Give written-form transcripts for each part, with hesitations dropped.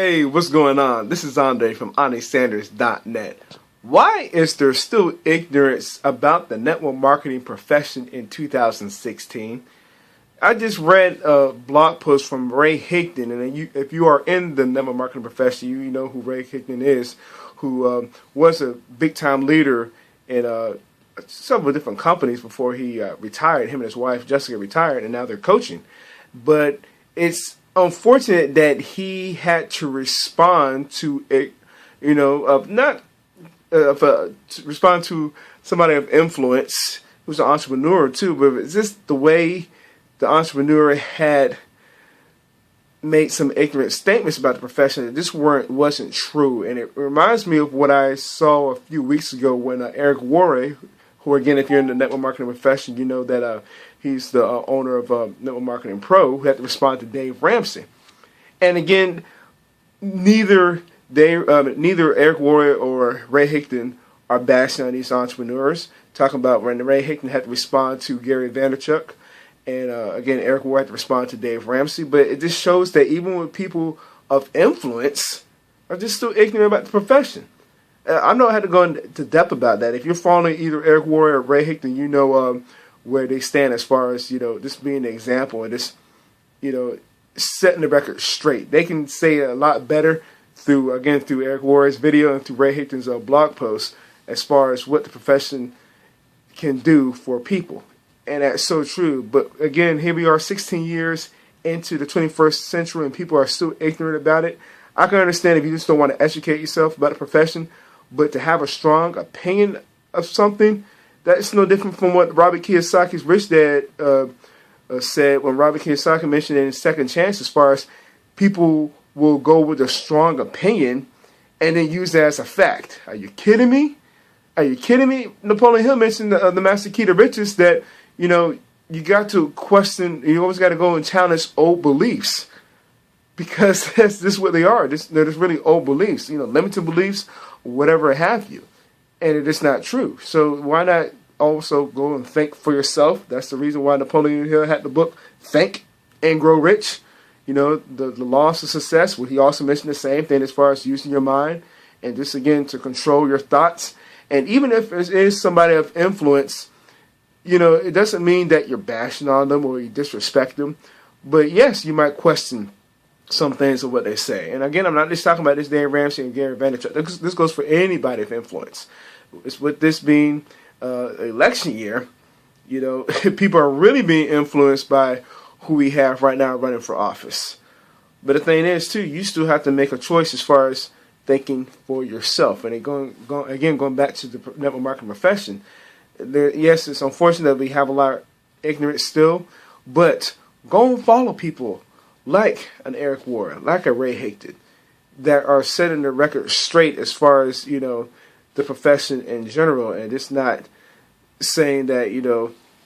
Hey, what's going on? This is Andre from AndreSanders.net. Why is there still ignorance about the network marketing profession in 2016? I just read a blog post from Ray Higdon, and if you are in the network marketing profession, you know who Ray Higdon is, who was a big-time leader in several different companies before he retired. Him and his wife, Jessica, retired, and now they're coaching. But it's unfortunate that he had to respond to it, to respond to somebody of influence who's an entrepreneur too, but it's just the way the entrepreneur had made some ignorant statements about the profession that just wasn't true. And it reminds me of what I saw a few weeks ago when Eric Worre, who again, if you're in the network marketing profession, you know that he's the owner of Network Marketing Pro, who had to respond to Dave Ramsey. And again, neither Eric Worre or Ray Higdon are bashing on these entrepreneurs, talking about when Ray Higdon had to respond to Gary Vaynerchuk, and again, Eric Worre had to respond to Dave Ramsey. But it just shows that even with people of influence are just still ignorant about the profession. I know I had to go into depth about that. If you're following either Eric Worre or Ray Higdon, you know where they stand as far as, this being an example and this, setting the record straight. They can say it a lot better through Eric Worre's video and through Ray Higdon's blog post as far as what the profession can do for people. And that's so true. But again, here we are 16 years into the 21st century and people are still ignorant about it. I can understand if you just don't want to educate yourself about the profession, but to have a strong opinion of something, that's no different from what Robert Kiyosaki's Rich Dad said when Robert Kiyosaki mentioned it in Second Chance, as far as people will go with a strong opinion and then use that as a fact. Are you kidding me? Are you kidding me? Napoleon Hill mentioned the Master Key to Riches that, you got to question, you always got to go and challenge old beliefs. Because that's just what they are. They're just really old beliefs, limited beliefs, whatever have you. And it is not true. So why not also go and think for yourself? That's the reason why Napoleon Hill had the book Think and Grow Rich. The laws of success, where he also mentioned the same thing as far as using your mind and just, again, to control your thoughts. And even if it is somebody of influence, it doesn't mean that you're bashing on them or you disrespect them. But yes, you might question some things of what they say. And again, I'm not just talking about this Dave Ramsey and Gary Vaynerchuk. This goes for anybody of influence. It's with this being election year, people are really being influenced by who we have right now running for office. But the thing is, too, you still have to make a choice as far as thinking for yourself. And going back to the network marketing profession, yes, it's unfortunate that we have a lot of ignorance still, but go and follow people like an Eric Worre, like a Ray Higdon, that are setting the record straight as far as, the profession in general, and it's not saying that,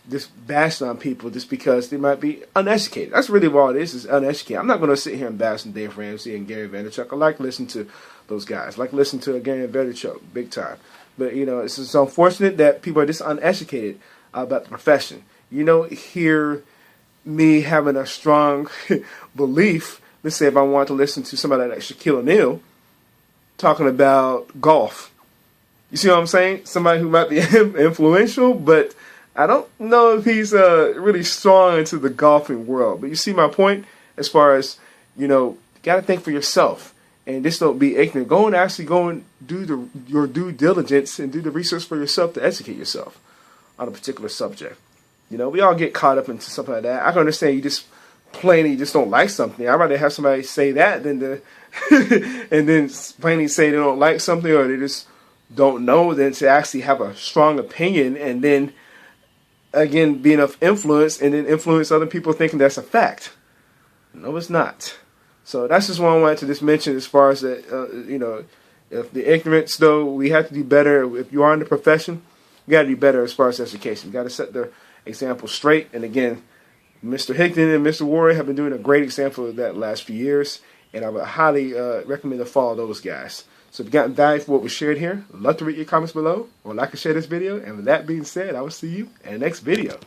just bashing on people just because they might be uneducated. That's really all it is uneducated. I'm not going to sit here and bash on Dave Ramsey and Gary Vaynerchuk. I like listening to those guys. I like listening to Gary Vaynerchuk big time. But, it's just unfortunate that people are just uneducated about the profession. Hear me having a strong belief, let's say if I want to listen to somebody like Shaquille O'Neal talking about golf. You see what I'm saying? Somebody who might be influential, but I don't know if he's really strong into the golfing world. But you see my point as far as, you got to think for yourself. And just don't be ignorant. Go and do your due diligence and do the research for yourself to educate yourself on a particular subject. We all get caught up into something like that. I can understand you just plainly just don't like something. I'd rather have somebody say that than and then plainly say they don't like something or they just don't know than to actually have a strong opinion and then, again, being of influence and then influence other people thinking that's a fact. No, it's not. So that's just what I wanted to just mention as far as that, if the ignorance, though, we have to do better. If you are in the profession, you got to do better as far as education. You got to set the example straight. And again, Mr. Higdon and Mr. Worre have been doing a great example of that the last few years. And I would highly recommend to follow those guys. So if you've gotten value from what was shared here, I'd love to read your comments below or like and share this video. And with that being said, I will see you in the next video.